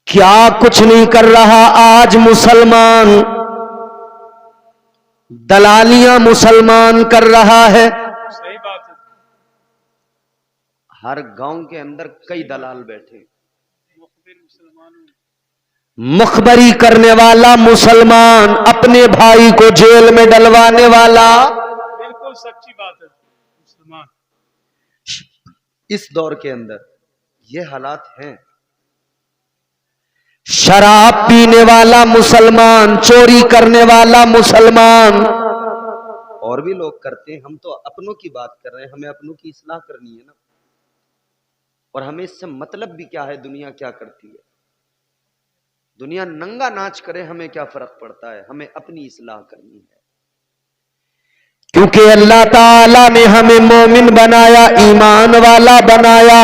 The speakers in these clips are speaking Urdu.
کیا کچھ نہیں کر رہا آج مسلمان، دلالیاں مسلمان کر رہا ہے۔ صحیح بات ہے۔ ہر گاؤں کے اندر کئی دلال بیٹھے، مخبر مسلمانوں، مخبری کرنے والا مسلمان، اپنے بھائی کو جیل میں ڈلوانے والا۔ بالکل سچی بات ہے۔ مسلمان اس دور کے اندر یہ حالات ہیں۔ شراب پینے والا مسلمان، چوری کرنے والا مسلمان، اور بھی لوگ کرتے ہیں، ہم تو اپنوں کی بات کر رہے ہیں، ہمیں اپنوں کی اصلاح کرنی ہے نا۔ اور ہمیں اس سے مطلب بھی کیا ہے دنیا کیا کرتی ہے؟ دنیا ننگا ناچ کرے ہمیں کیا فرق پڑتا ہے؟ ہمیں اپنی اصلاح کرنی ہے، کیونکہ اللہ تعالیٰ نے ہمیں مومن بنایا، ایمان والا بنایا۔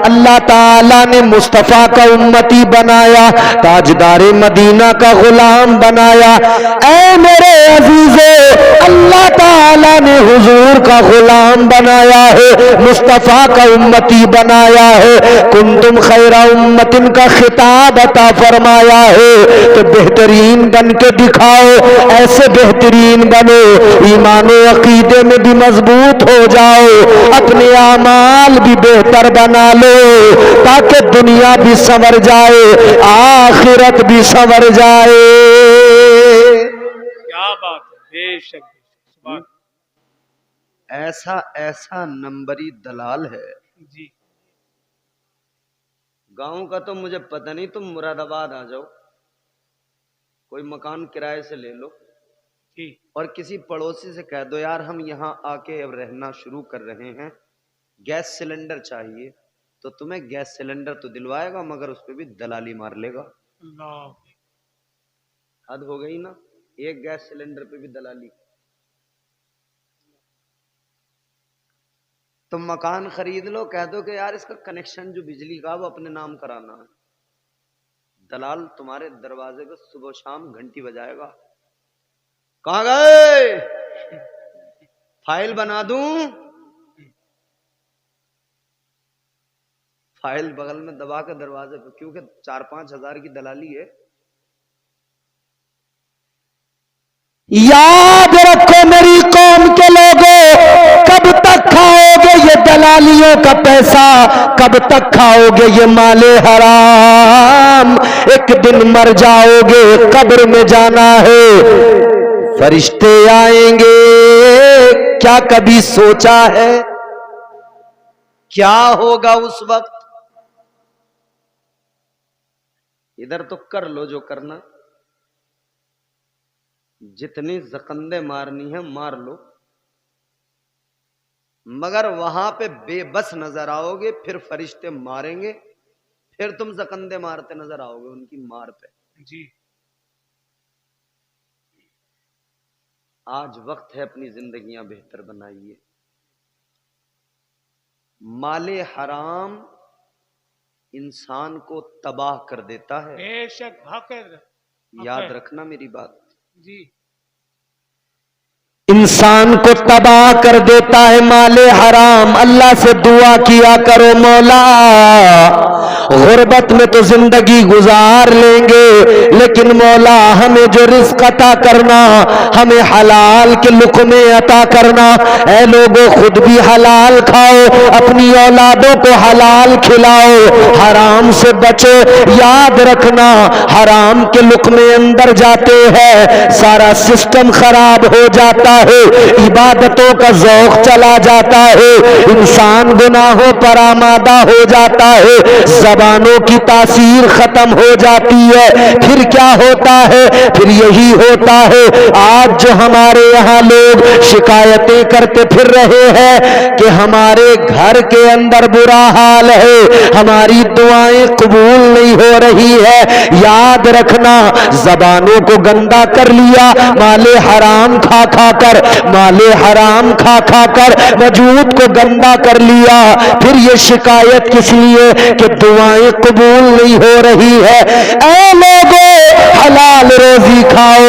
اللہ تعالیٰ نے مصطفیٰ کا امتی بنایا، تاجدار مدینہ کا غلام بنایا۔ اے میرے عزیزو، اللہ تعالیٰ نے حضور کا غلام بنایا ہے، مصطفیٰ کا امتی بنایا ہے۔ کنتم خیر امت کا خطاب عطا فرمایا ہے کہ بہترین بن کے دکھاؤ، ایسے بہترین بنو، ایمان و عقیدے میں بھی مضبوط ہو جاؤ، اپنے اعمال بھی بہتر بنا لو، تاکہ دنیا بھی سنور جائے، آخرت بھی سنور جائے۔ کیا بات ہے، بے شک سبحان ایسا نمبری دلال ہے۔ جی۔ گاؤں کا تو مجھے پتہ نہیں، تم مراد آباد آ جاؤ، کوئی مکان کرائے سے لے لو، جی اور کسی پڑوسی سے کہہ دو یار ہم یہاں آ کے اب رہنا شروع کر رہے ہیں، گیس سلنڈر چاہیے، تو تمہیں گیس سلنڈر تو دلوائے گا مگر اس پہ بھی دلالی مار لے گا۔ اللہ، حد ہو گئی نا، ایک گیس سلنڈر پہ بھی دلالی۔ تم مکان خرید لو، کہہ دو کہ یار اس کا کنیکشن جو بجلی کا وہ اپنے نام کرانا ہے، دلال تمہارے دروازے پہ صبح و شام گھنٹی بجائے گا۔ کہاں گئے؟ فائل بنا دوں؟ فائل بغل میں دبا کے دروازے پہ، کیونکہ 4-5 ہزار کی دلالی ہے۔ یاد رکھو میری قوم کے لوگوں، کب تک کھاؤ گے یہ دلالیوں کا پیسہ؟ کب تک کھاؤ گے یہ مال حرام؟ ایک دن مر جاؤ گے، قبر میں جانا ہے، فرشتے آئیں گے۔ کیا کبھی سوچا ہے کیا ہوگا اس وقت؟ ادھر تو کر لو جو کرنا، جتنی زکندے مارنی ہے مار لو، مگر وہاں پہ بے بس نظر آؤ گے، پھر فرشتے ماریں گے، پھر تم زکندے مارتے نظر آؤ گے ان کی مار پہ۔ جی آج وقت ہے اپنی زندگیاں بہتر بنائیے۔ مال حرام انسان کو تباہ کر دیتا ہے، بے شک حق ہے۔ یاد رکھنا میری بات۔ جی انسان کو تباہ کر دیتا ہے مال حرام۔ اللہ سے دعا کیا کرو، مولا غربت میں تو زندگی گزار لیں گے، لیکن مولا ہمیں جو رزق عطا کرنا، ہمیں حلال کے لقمے عطا کرنا۔ اے لوگوں خود بھی حلال کھاؤ، اپنی اولادوں کو حلال کھلاؤ، حرام سے بچو۔ یاد رکھنا حرام کے لقمے اندر جاتے ہیں، سارا سسٹم خراب ہو جاتا ہے، عبادتوں کا ذوق چلا جاتا ہے، انسان گناہوں پر آمادہ ہو جاتا ہے، زبانوں کی تاثیر ختم ہو جاتی ہے۔ پھر کیا ہوتا ہے؟ پھر یہی ہوتا ہے آج جو ہمارے یہاں لوگ شکایتیں کرتے پھر رہے ہیں کہ ہمارے گھر کے اندر برا حال ہے، ہماری دعائیں قبول نہیں ہو رہی ہے۔ یاد رکھنا زبانوں کو گندا کر لیا مال حرام کھا کھا کر، مال حرام کھا کھا کر وجود کو گندا کر لیا، پھر یہ شکایت کس لیے کہ دعائیں قبول نہیں ہو رہی ہے۔ اے لوگوں حلال روزی کھاؤ،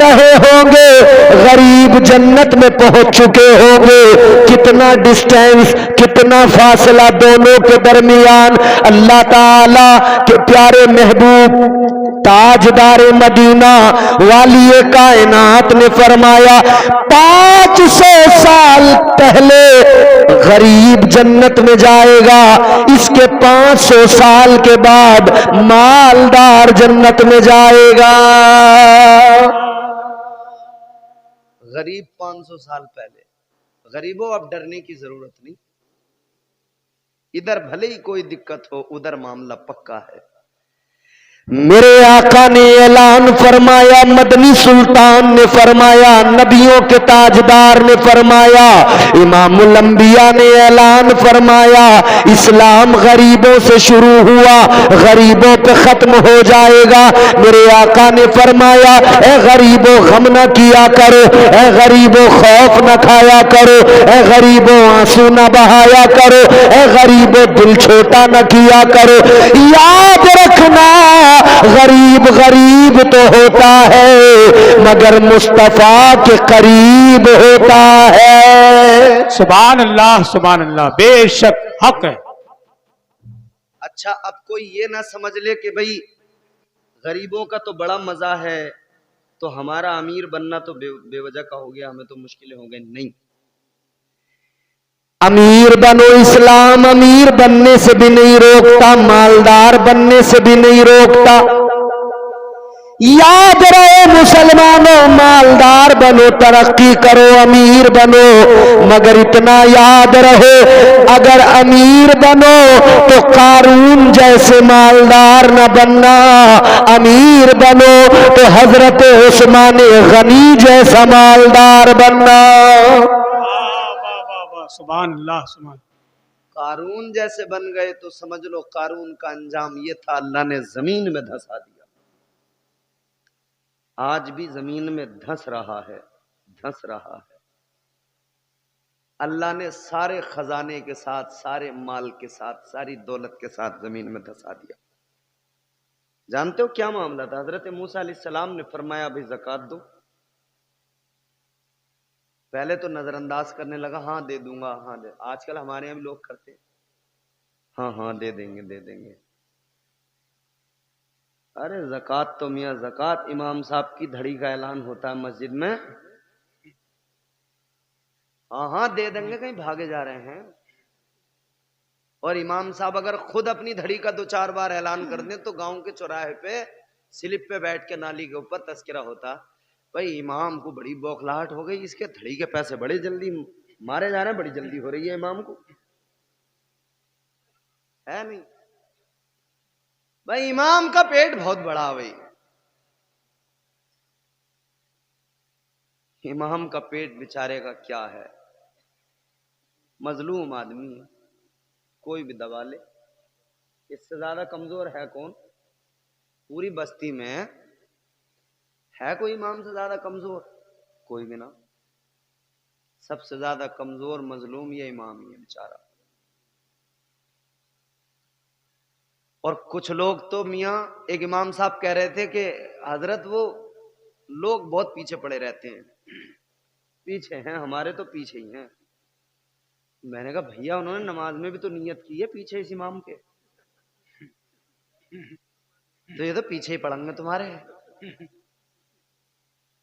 رہے ہوں گے، غریب جنت میں پہنچ چکے ہوں گے. کتنا ڈسٹینس، کتنا فاصلہ دونوں کے درمیان. اللہ تعالی کے پیارے محبوب تاجدار مدینہ والی کائنات نے فرمایا 500 سال پہلے غریب جنت میں جائے گا، اس کے 500 سال کے بعد مالدار جنت میں جائے گا. غریب 500 سال پہلے. غریبوں اب ڈرنے کی ضرورت نہیں، ادھر بھلے ہی کوئی دقت ہو ادھر معاملہ پکا ہے. میرے آقا نے اعلان فرمایا، مدنی سلطان نے فرمایا، نبیوں کے تاجدار نے فرمایا، امام الانبیاء نے اعلان فرمایا، اسلام غریبوں سے شروع ہوا، غریبوں پہ ختم ہو جائے گا. میرے آقا نے فرمایا اے غریبوں غم نہ کیا کرو، اے غریبوں خوف نہ کھایا کرو، اے غریبوں آنسو نہ بہایا کرو، اے غریبوں دل چھوٹا نہ کیا کرو. یاد رکھنا غریب غریب تو ہوتا ہے مگر مصطفیٰ کے قریب ہوتا ہے. سبحان اللہ، بے شک حق ہے. اچھا اب کوئی یہ نہ سمجھ لے کہ بھئی غریبوں کا تو بڑا مزہ ہے تو ہمارا امیر بننا تو بے وجہ کا ہو گیا، ہمیں تو مشکلیں ہو گئی. نہیں، امیر بنو، اسلام امیر بننے سے بھی نہیں روکتا، مالدار بننے سے بھی نہیں روکتا. یاد رہے مسلمانوں، مالدار بنو، ترقی کرو، امیر بنو، مگر اتنا یاد رہو اگر امیر بنو تو قارون جیسے مالدار نہ بننا، امیر بنو تو حضرت عثمان غنی جیسا مالدار بننا. واہ، سبحان اللہ، سبحان. قارون جیسے بن گئے تو سمجھ لو قارون کا انجام یہ تھا اللہ نے زمین میں دھسا دیا. آج بھی زمین میں دھس رہا ہے، دھس رہا ہے. اللہ نے سارے خزانے کے ساتھ، سارے مال کے ساتھ، ساری دولت کے ساتھ زمین میں دھسا دیا. جانتے ہو کیا معاملہ تھا؟ حضرت موسیٰ علیہ السلام نے فرمایا بھائی زکوٰۃ دو. پہلے تو نظر انداز کرنے لگا، ہاں دے دوں گا، ہاں دے. آج کل ہمارے یہاں بھی لوگ کرتے ہیں، ہاں ہاں دے دیں گے، دے دیں گے. ارے زکوٰۃ تو میاں زکوٰۃ امام صاحب کی دھڑی کا اعلان ہوتا ہے مسجد میں، ہاں ہاں دے دیں گے، کہیں بھاگے جا رہے ہیں. اور امام صاحب اگر خود اپنی دھڑی کا 2-4 بار اعلان کر دیں تو گاؤں کے چوراہے پہ سلپ پہ بیٹھ کے نالی کے اوپر تذکرہ ہوتا، بھائی امام کو بڑی بوکھلاہٹ ہو گئی، اس کے دھڑی کے پیسے بڑے جلدی مارے جا رہے ہیں، بڑی جلدی ہو رہی ہے امام کو. ہے نہیں بھائی، امام کا پیٹ بہت بڑا. بھائی امام کا پیٹ بیچارے کا کیا ہے، مظلوم آدمی ہے، کوئی بھی دبا لے. اس سے زیادہ کمزور ہے کون؟ پوری بستی میں ہے کوئی امام سے زیادہ کمزور؟ کوئی بھی نہ. سب سے زیادہ کمزور مظلوم یہ امام ہی ہے بیچارہ. اور کچھ لوگ تو میاں ایک امام صاحب کہہ رہے تھے کہ حضرت وہ لوگ بہت پیچھے پڑے رہتے ہیں. پیچھے ہیں ہمارے تو پیچھے ہی ہیں. میں نے کہا بھیا انہوں نے نماز میں بھی تو نیت کی ہے پیچھے اس امام کے، تو یہ تو پیچھے ہی پڑیں گے تمہارے،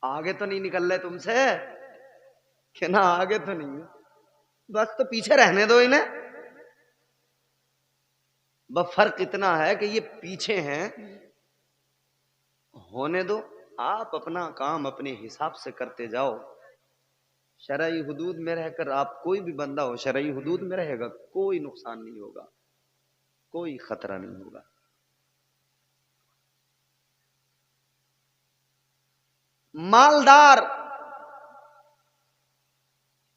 آگے تو نہیں نکل رہے تم سے کہ نا، آگے تو نہیں ہے، بس تو پیچھے رہنے دو انہیں. بس فرق اتنا ہے کہ یہ پیچھے ہیں، ہونے دو. آپ اپنا کام اپنے حساب سے کرتے جاؤ. شرعی حدود میں رہ کر آپ کوئی بھی بندہ ہو شرعی حدود میں رہے گا، کوئی نقصان نہیں ہوگا، کوئی خطرہ نہیں ہوگا. مالدار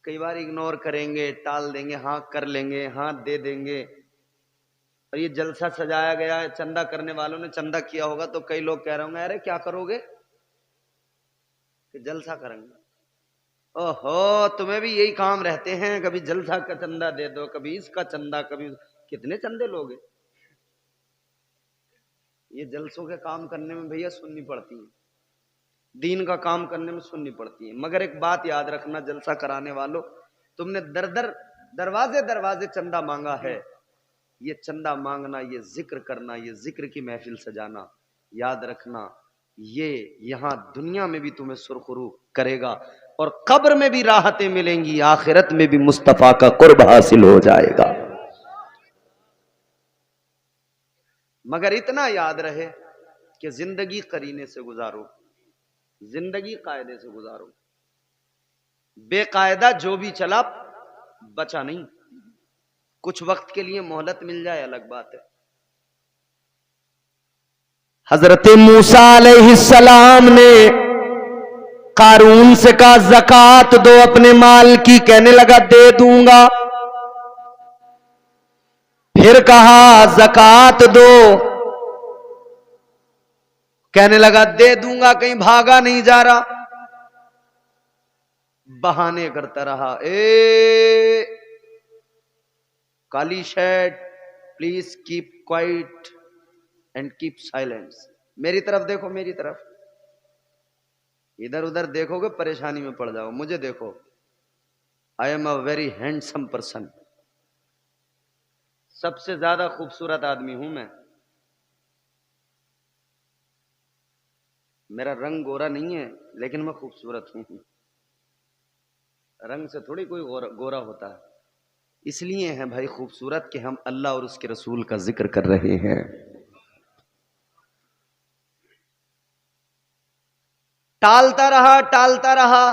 کئی بار اگنور کریں گے، ٹال دیں گے، ہاں کر لیں گے، ہاں دے دیں گے. اور یہ جلسہ سجایا گیا ہے، چندہ کرنے والوں نے چندہ کیا ہوگا تو کئی لوگ کہہ رہے ہوں گے ارے کیا کرو گے کہ جلسہ کریں گے. اوہو تمہیں بھی یہی کام رہتے ہیں، کبھی جلسہ کا چندہ دے دو، کبھی اس کا چندہ، کبھی کتنے چندے لوگے. یہ جلسوں کے کام کرنے میں بھیا سننی پڑتی ہیں. دین کا کام کرنے میں سننی پڑتی ہیں. مگر ایک بات یاد رکھنا جلسہ کرانے والوں، تم نے دروازے دروازے چندہ مانگا ہے. یہ چندہ مانگنا، یہ ذکر کرنا، یہ ذکر کی محفل سجانا، یاد رکھنا یہ یہاں دنیا میں بھی تمہیں سرخرو کرے گا اور قبر میں بھی راحتیں ملیں گی، آخرت میں بھی مصطفیٰ کا قرب حاصل ہو جائے گا. مگر اتنا یاد رہے کہ زندگی قرینے سے گزارو، زندگی قاعدے سے گزارو. بے قاعدہ جو بھی چلا بچا نہیں. کچھ وقت کے لیے مہلت مل جائے الگ بات ہے. حضرت موسیٰ علیہ السلام نے قارون سے کہا زکوٰۃ دو اپنے مال کی، کہنے لگا دے دوں گا. پھر کہا زکوٰۃ دو، کہنے لگا دے دوں گا، کہیں بھاگا نہیں جا رہا. بہانے کرتا رہا. اے کالی شیٹ please keep quiet and keep silence. میری طرف دیکھو، میری طرف. ادھر ادھر دیکھو گے پریشانی میں پڑ جاؤ. مجھے دیکھو، I am a very handsome person. سب سے زیادہ خوبصورت آدمی ہوں میں. میرا رنگ گورا نہیں ہے لیکن میں خوبصورت ہوں. رنگ سے تھوڑی کوئی گورا ہوتا ہے. اس لیے ہیں بھائی خوبصورت کہ ہم اللہ اور اس کے رسول کا ذکر کر رہے ہیں. ٹالتا رہا ٹالتا رہا.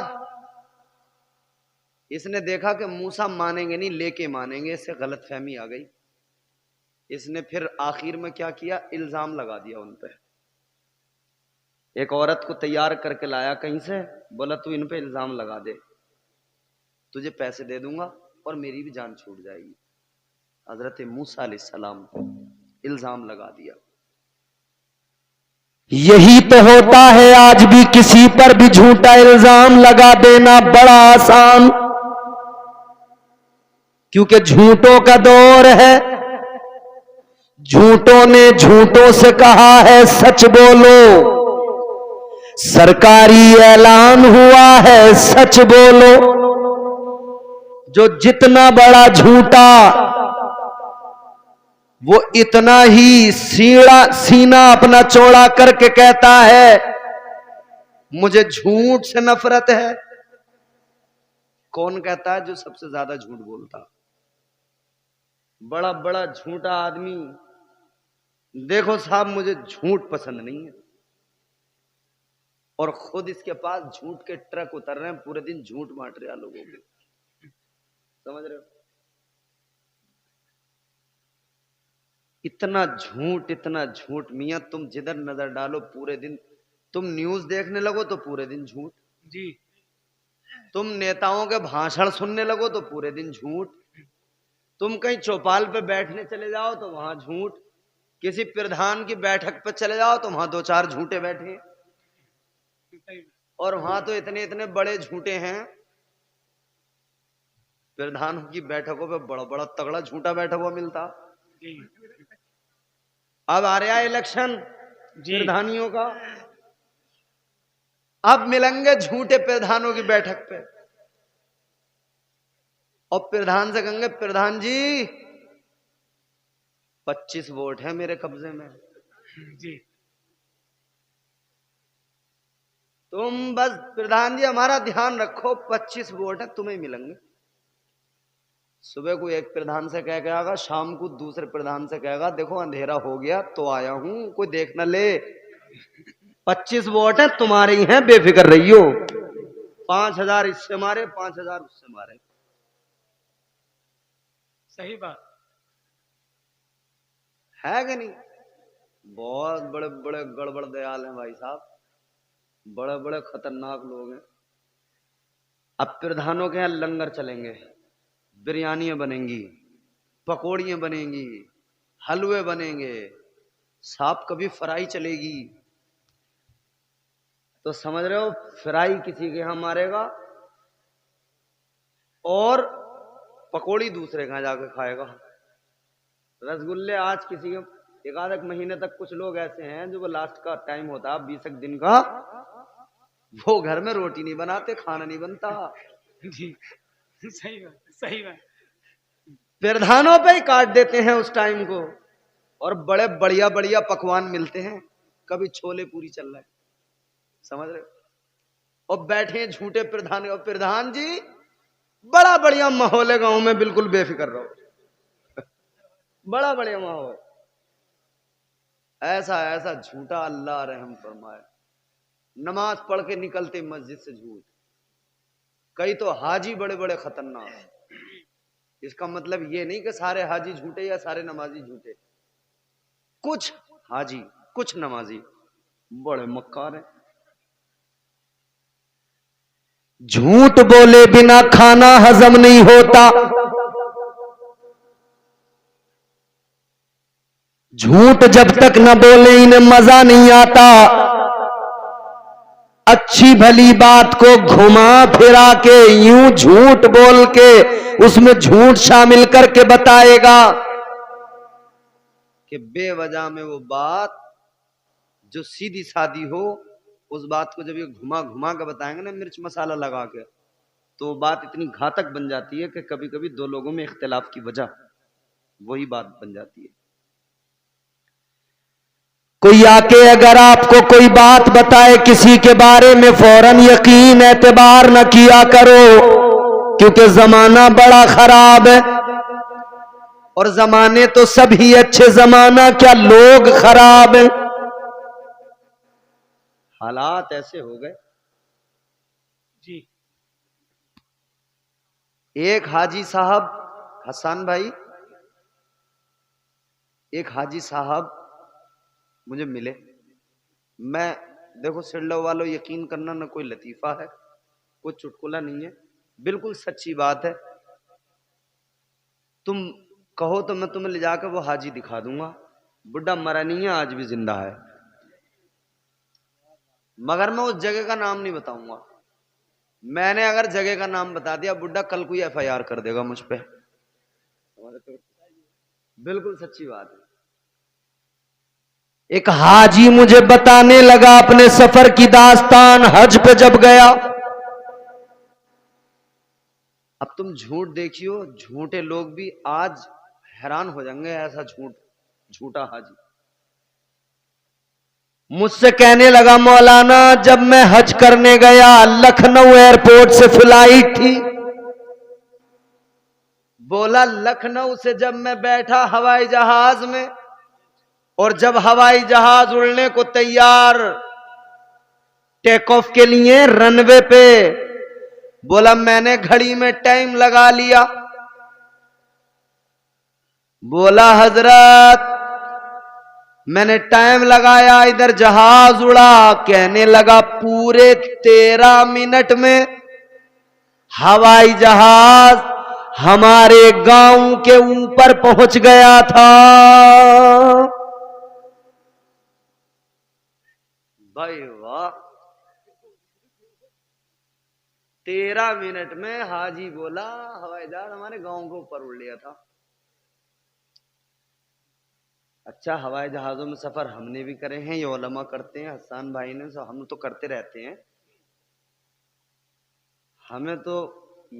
اس نے دیکھا کہ موسیٰ مانیں گے نہیں، لے کے مانیں گے. اس سے غلط فہمی آ گئی. اس نے پھر آخر میں کیا کیا، الزام لگا دیا ان پہ. ایک عورت کو تیار کر کے لایا کہیں سے، بولا تو ان پہ الزام لگا دے، تجھے پیسے دے دوں گا اور میری بھی جان چھوٹ جائے گی. حضرت موسیٰ علیہ السلام کو الزام لگا دیا. یہی تو ہوتا ہے آج بھی، کسی پر بھی جھوٹا الزام لگا دینا بڑا آسان، کیونکہ جھوٹوں کا دور ہے. جھوٹوں نے جھوٹوں سے کہا ہے سچ بولو. سرکاری اعلان ہوا ہے سچ بولو. جو جتنا بڑا جھوٹا وہ اتنا ہی سینہ اپنا چوڑا کر کے کہتا ہے مجھے جھوٹ سے نفرت ہے. کون کہتا ہے؟ جو سب سے زیادہ جھوٹ بولتا. بڑا بڑا جھوٹا آدمی، دیکھو صاحب مجھے جھوٹ پسند نہیں ہے، اور خود اس کے پاس جھوٹ کے ٹرک اتر رہے ہیں، پورے دن جھوٹ بانٹ رہے ہیں لوگوں کو. سمجھ رہے ہو؟ اتنا جھوٹ اتنا جھوٹ. میاں تم جدھر نظر ڈالو پورے دن، تم نیوز دیکھنے لگو تو پورے دن جھوٹ. جی تم نیتاؤں کے بھاشن سننے لگو تو پورے دن جھوٹ. تم کہیں چوپال پہ بیٹھنے چلے جاؤ تو وہاں جھوٹ. کسی پردھان کی بیٹھک پہ چلے جاؤ تو وہاں دو چار جھوٹے بیٹھے، اور وہاں تو اتنے اتنے بڑے جھوٹے ہیں. پردھانوں کی بیٹھکوں پہ بڑا بڑا تگڑا جھوٹا بیٹھا ہوا ملتا. اب آ رہا ہے الیکشن پردھانیوں کا، اب ملیں گے جھوٹے پردھانوں کی بیٹھک پہ، اور پردھان سے کہیں گے پردھان جی 25 ووٹ ہیں میرے قبضے میں، جی تم بس پردھان جی ہمارا دھیان رکھو، 25 ووٹ ہیں تمہیں ملیں گے. صبح کو ایک پردھان سے کہہ کے آگا، شام کو دوسرے پردھان سے کہے گا دیکھو اندھیرا ہو گیا تو آیا ہوں، کوئی دیکھ نہ لے. 25 ووٹ ہیں تمہارے ہی ہیں، بے فکر رہیو. 5000 اس سے مارے، 5000 اس سے مارے. صحیح بات ہے کہ نہیں؟ بہت بڑے بڑے گڑبڑ دیال ہیں بھائی صاحب، بڑے بڑے خطرناک لوگ ہیں. اب پردھانوں کے یہاں لنگر چلیں گے، بریانیاں بنیں گی، پکوڑیاں بنیں گی، حلوے بنیں گے، صاحب کبھی فرائی چلے گی. تو سمجھ رہے ہو فرائی کسی کے یہاں مارے گا اور پکوڑی دوسرے کے یہاں جا کے کھائے گا. رسگلے آج کسی کے ایک آدھ مہینے تک کچھ لوگ ایسے ہیں جو وہ لاسٹ کا ٹائم ہوتا ہے 20 دن کا، وہ گھر میں روٹی نہیں بناتے, کھانا نہیں بنتا. جی صحیح بات, صحیح بات. پردھانوں پہ ہی کاٹ دیتے ہیں اس ٹائم کو, اور بڑے بڑھیا بڑھیا پکوان ملتے ہیں. کبھی چھولے پوری چل رہا ہے, سمجھ رہے ہو, اور بیٹھے ہیں جھوٹے پردھان. اور پردھان جی بڑا بڑھیا ماحول ہے گاؤں میں, بالکل بے فکر رہو, بڑا بڑھیا ماحول. ایسا ایسا جھوٹا, اللہ رحم فرمائے. نماز پڑھ کے نکلتے مسجد سے جھوٹ. کئی تو حاجی بڑے بڑے خطرناک. اس کا مطلب یہ نہیں کہ سارے حاجی جھوٹے یا سارے نمازی جھوٹے. کچھ حاجی کچھ نمازی بڑے مکار ہیں. جھوٹ بولے بنا کھانا ہضم نہیں ہوتا. جھوٹ جب تک نہ بولے انہیں مزہ نہیں آتا. اچھی بھلی بات کو گھما پھرا کے یوں جھوٹ بول کے اس میں جھوٹ شامل کر کے بتائے گا کہ بے وجہ میں وہ بات جو سیدھی سادی ہو, اس بات کو جب یہ گھما گھما کے بتائیں گے نا, مرچ مسالہ لگا کے, تو وہ بات اتنی گھاتک بن جاتی ہے کہ کبھی کبھی دو لوگوں میں اختلاف کی وجہ وہی بات بن جاتی ہے. کوئی آ کے اگر آپ کو کوئی بات بتائے کسی کے بارے میں, فوراً یقین اعتبار نہ کیا کرو, کیونکہ زمانہ بڑا خراب ہے. اور زمانے تو سب ہی اچھے, زمانہ کیا لوگ خراب ہیں. حالات ایسے ہو گئے. جی ایک حاجی صاحب, حسان بھائی, ایک حاجی صاحب مجھے ملے. میں دیکھو سڑلو والو, یقین کرنا نہ کوئی لطیفہ ہے, کوئی چٹکلا نہیں ہے, بالکل سچی بات ہے. تم کہو تو میں تمہیں لے جا کے وہ حاجی دکھا دوں گا. بڈھا مرا نہیں ہے, آج بھی زندہ ہے, مگر میں اس جگہ کا نام نہیں بتاؤں گا. میں نے اگر جگہ کا نام بتا دیا, بڈھا کل کوئی FIR کر دے گا مجھ پہ. بالکل سچی بات ہے. ایک حاجی مجھے بتانے لگا اپنے سفر کی داستان. حج پہ جب گیا, اب تم جھوٹ دیکھیو, جھوٹے لوگ بھی آج حیران ہو جائیں گے, ایسا جھوٹا حاجی. مجھ سے کہنے لگا مولانا جب میں حج کرنے گیا, لکھنؤ ایئرپورٹ سے فلائٹ تھی. بولا لکھنؤ سے جب میں بیٹھا ہوائی جہاز میں, اور جب ہوائی جہاز اڑنے کو تیار ٹیک آف کے لیے رن وے پہ, بولا میں نے گھڑی میں ٹائم لگا لیا. بولا حضرت میں نے ٹائم لگایا, ادھر جہاز اڑا. کہنے لگا پورے 13 منٹ میں ہوائی جہاز ہمارے گاؤں کے اوپر پہنچ گیا تھا. بھائی واہ, 13 منٹ میں حاجی بولا ہوائی جہاز ہمارے گاؤں کے اوپر اڑ لیا تھا. اچھا ہوائی جہازوں میں سفر ہم نے بھی کرے ہیں, یہ علماء کرتے ہیں, حسان بھائی نے, ہم تو کرتے رہتے ہیں. ہمیں تو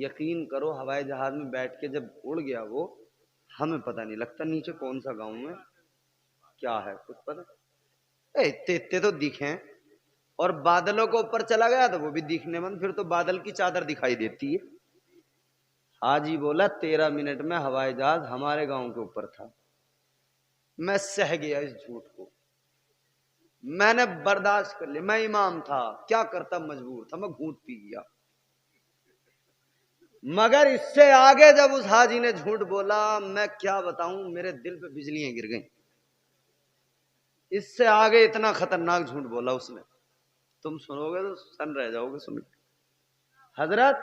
یقین کرو ہوائی جہاز میں بیٹھ کے جب اڑ گیا وہ, ہمیں پتہ نہیں لگتا نیچے کون سا گاؤں ہے کیا ہے, کچھ پتہ اتنے تو دکھیں. اور بادلوں کو اوپر چلا گیا تو وہ بھی دکھنے بند, پھر تو بادل کی چادر دکھائی دیتی ہے. حاجی بولا 13 منٹ میں ہوائی جہاز ہمارے گاؤں کے اوپر تھا. میں سہ گیا اس جھوٹ کو, میں نے برداشت کر لیا. میں امام تھا, کیا کرتا, مجبور تھا, میں گھونٹ پی گیا. مگر اس سے آگے جب اس حاجی نے جھوٹ بولا, میں کیا بتاؤں, میرے دل پہ بجلیاں گر گئیں. اس سے آگے اتنا خطرناک جھوٹ بولا اس نے, تم سنو گے تو سن رہ جاؤ گے سن کے. حضرت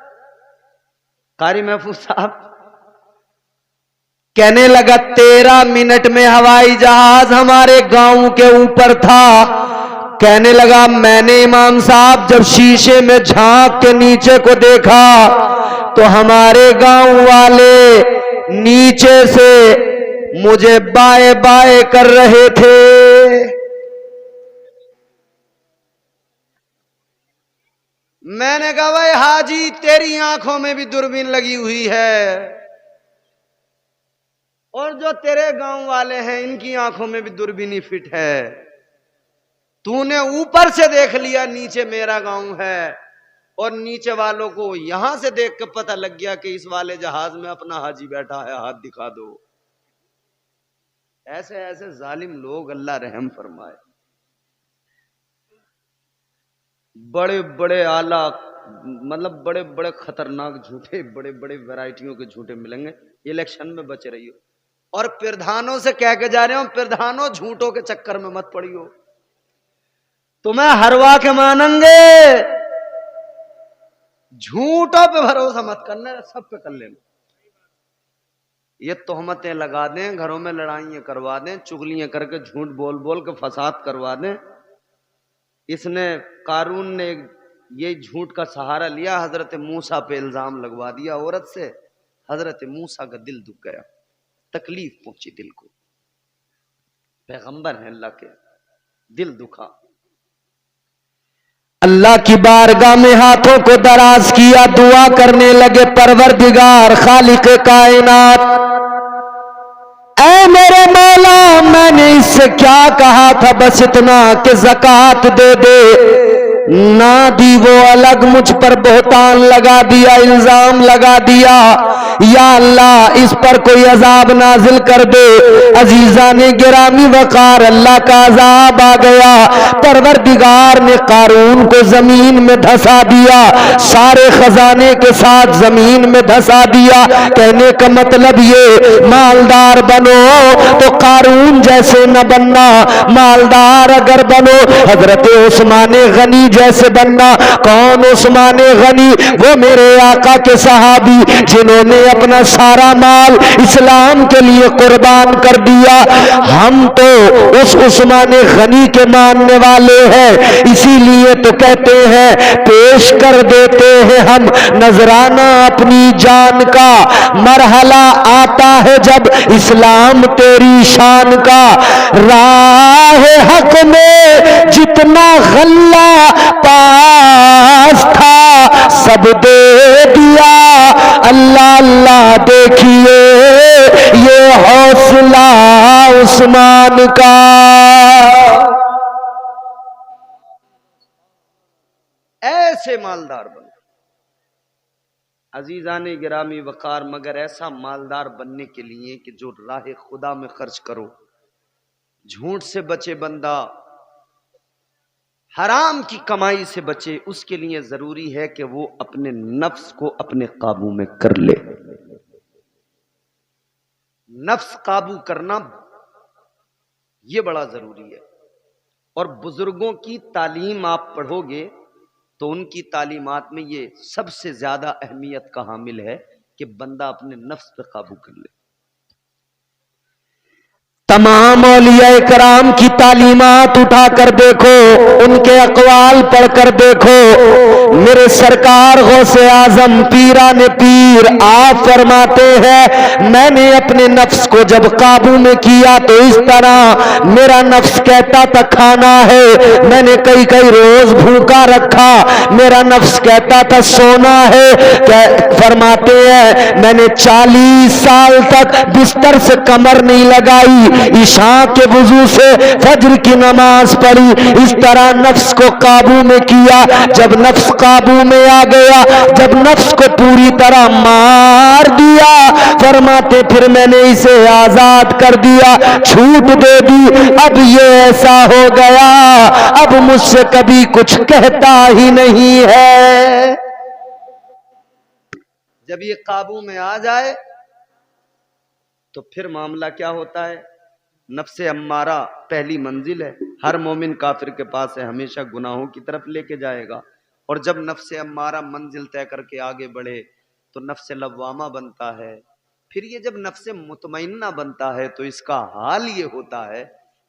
قاری محفوظ صاحب کہنے لگا 13 منٹ میں ہوائی جہاز ہمارے گاؤں کے اوپر تھا. کہنے لگا میں نے امام صاحب جب شیشے میں جھانک کے نیچے کو دیکھا تو ہمارے گاؤں والے نیچے سے مجھے بائے بائے کر رہے تھے. میں نے کہا بھائی حاجی تیری آنکھوں میں بھی دوربین لگی ہوئی ہے اور جو تیرے گاؤں والے ہیں ان کی آنکھوں میں بھی دوربینی فٹ ہے. تو نے اوپر سے دیکھ لیا نیچے میرا گاؤں ہے اور نیچے والوں کو یہاں سے دیکھ کے پتہ لگ گیا کہ اس والے جہاز میں اپنا حاجی بیٹھا ہے, ہاتھ دکھا دو. ایسے ایسے ظالم لوگ, اللہ رحم فرمائے. بڑے بڑے اعلیٰ مطلب بڑے بڑے خطرناک جھوٹے, بڑے بڑے ویرائٹیوں کے جھوٹے ملیں گے. الیکشن میں بچ رہی ہو اور پردھانوں سے کہہ کے جا رہے ہوں, پردھانوں جھوٹوں کے چکر میں مت پڑی ہو. تمہیں ہروا کے مانیں گے, جھوٹوں پہ بھروسہ مت کرنا, سب پہ کر لینا. یہ تہمتیں لگا دیں, گھروں میں لڑائیاں کروا دیں, چغلیاں کر کے جھوٹ بول بول کے فساد کروا دیں. اس نے قارون نے یہ جھوٹ کا سہارا لیا, حضرت موسیٰ پہ الزام لگوا دیا عورت سے. حضرت موسیٰ کا دل دکھ گیا, تکلیف پہنچی دل کو. پیغمبر ہیں اللہ کے, دل دکھا. اللہ کی بارگاہ میں ہاتھوں کو دراز کیا, دعا کرنے لگے, پروردگار خالق کائنات, اے میرے مولا میں نے اس سے کیا کہا تھا بس اتنا کہ زکوٰۃ دے دے, نہ دی وہ الگ مجھ پر بہتان لگا دیا, الزام لگا دیا. یا اللہ اس پر کوئی عذاب نازل کر دے. عزیزان گرامی وقار اللہ کا عذاب آ گیا. پروردگار نے قارون کو زمین میں دھسا دیا, سارے خزانے کے ساتھ زمین میں دھسا دیا. کہنے کا مطلب یہ مالدار بنو تو قارون جیسے نہ بننا, مالدار اگر بنو حضرت عثمان غنی جیسے بننا. کون عثمان غنی؟ وہ میرے آقا کے صحابی جنہوں نے اپنا سارا مال اسلام کے لیے قربان کر دیا. ہم تو اس عثمان غنی کے ماننے والے ہیں, اسی لیے تو کہتے ہیں پیش کر دیتے ہیں ہم نذرانہ اپنی جان کا. مرحلہ آتا ہے جب اسلام تیری شان کا. راہ حق میں جتنا غلہ پاس تھا سب دے دیا. اللہ اللہ دیکھیے یہ حوصلہ عثمان کا. ایسے مالدار بنو. عزیزان گرامی وقار, مگر ایسا مالدار بننے کے لیے کہ جو راہ خدا میں خرچ کرو, جھوٹ سے بچے بندہ, حرام کی کمائی سے بچے, اس کے لیے ضروری ہے کہ وہ اپنے نفس کو اپنے قابو میں کر لے. نفس قابو کرنا یہ بڑا ضروری ہے. اور بزرگوں کی تعلیم آپ پڑھو گے تو ان کی تعلیمات میں یہ سب سے زیادہ اہمیت کا حامل ہے کہ بندہ اپنے نفس پہ قابو کر لے. تمام اولیاء کرام کی تعلیمات اٹھا کر دیکھو, ان کے اقوال پڑھ کر دیکھو. میرے سرکار غوث اعظم پیران پیر آپ فرماتے ہیں میں نے اپنے نفس کو جب قابو میں کیا تو اس طرح میرا نفس کہتا تھا کھانا ہے, میں نے کئی کئی روز بھوکا رکھا. میرا نفس کہتا تھا سونا ہے. فرماتے ہیں میں نے 40 سال تک بستر سے کمر نہیں لگائی, عشاء کے وضو سے فجر کی نماز پڑھی. اس طرح نفس کو قابو میں کیا. جب نفس قابو میں آ گیا, جب نفس کو پوری طرح مار دیا, فرماتے پھر میں نے اسے آزاد کر دیا, چھوٹ دے دی. اب یہ ایسا ہو گیا اب مجھ سے کبھی کچھ کہتا ہی نہیں ہے. جب یہ قابو میں آ جائے تو پھر معاملہ کیا ہوتا ہے؟ نفس امارہ پہلی منزل ہے, ہر مومن کافر کے پاس ہے, ہمیشہ گناہوں کی طرف لے کے جائے گا. اور جب نفس امارہ منزل طے کر کے آگے بڑھے تو نفس لوامہ بنتا ہے. پھر یہ جب نفس مطمئنہ بنتا ہے تو اس کا حال یہ ہوتا ہے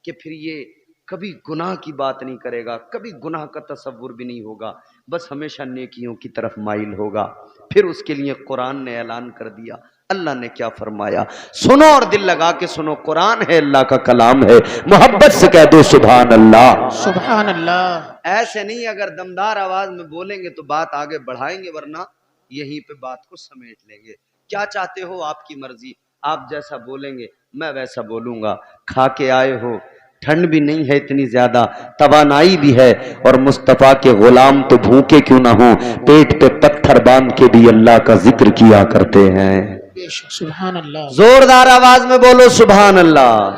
کہ پھر یہ کبھی گناہ کی بات نہیں کرے گا, کبھی گناہ کا تصور بھی نہیں ہوگا, بس ہمیشہ نیکیوں کی طرف مائل ہوگا. پھر اس کے لیے قرآن نے اعلان کر دیا اللہ نے کیا فرمایا سنو اور دل لگا کے سنو، قرآن ہے، اللہ کا کلام ہے، محبت سے کہہ دو سبحان اللہ۔ سبحان اللہ۔ ایسے نہیں اگر دمدار آواز میں بولیں گے تو بات آگے بڑھائیں گے، ورنہ یہیں پہ بات کو سمیٹ لیں گے۔ کیا چاہتے ہو آپ کی مرضی، آپ جیسا بولیں گے میں ویسا بولوں گا۔ کھا کے آئے ہو، ٹھنڈ بھی نہیں ہے اتنی زیادہ، توانائی بھی ہے، اور مصطفیٰ کے غلام تو بھوکے کیوں نہ ہوں، پیٹ پہ پتھر باندھ کے بھی اللہ کا ذکر کیا کرتے ہیں۔ سبحان اللہ۔ زوردار آواز میں بولو سبحان اللہ۔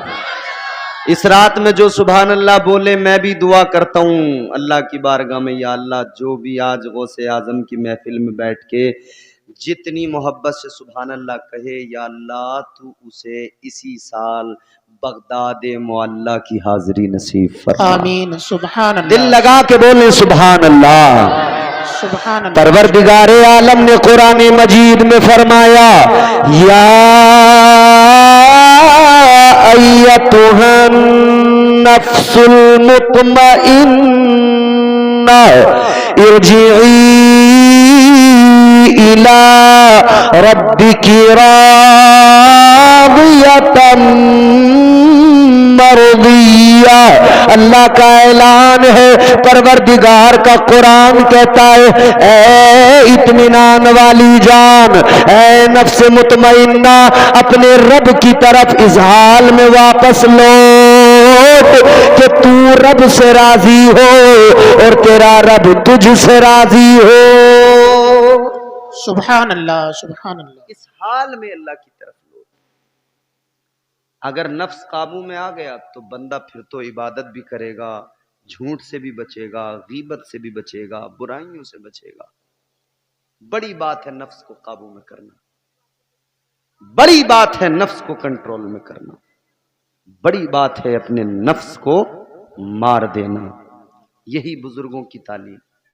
اس رات میں جو سبحان اللہ بولے میں بھی دعا کرتا ہوں اللہ کی بارگاہ میں، یا اللہ جو بھی آج غوث اعظم کی محفل میں بیٹھ کے جتنی محبت سے سبحان اللہ کہے، یا اللہ تو اسے اسی سال بغداد معلیٰ کی حاضری نصیب فرما۔ آمین۔ سبحان اللہ۔ دل لگا کے بولیں سبحان اللہ۔ سبحان اللہ۔ پروردگار عالم نے قرآن مجید میں فرمایا یا ایتھا النفس المطمئنہ ارجعی الی ربک راضیۃ مرضیہ۔ اللہ کا اعلان ہے، پروردگار کا قرآن کہتا ہے اے اطمینان والی جان، اے نفس مطمئنہ، اپنے رب کی طرف اس حال میں واپس لوٹ کہ تو رب سے راضی ہو اور تیرا رب تجھ سے راضی ہو۔ سبحان اللہ۔ سبحان اللہ۔ اس حال میں اللہ کی طرف لوٹ۔ اگر نفس قابو میں آ گیا تو بندہ پھر تو عبادت بھی کرے گا، جھوٹ سے بھی بچے گا، غیبت سے بھی بچے گا، برائیوں سے بچے گا۔ بڑی بات ہے نفس کو قابو میں کرنا، بڑی بات ہے نفس کو کنٹرول میں کرنا، بڑی بات ہے اپنے نفس کو مار دینا۔ یہی بزرگوں کی تعلیم۔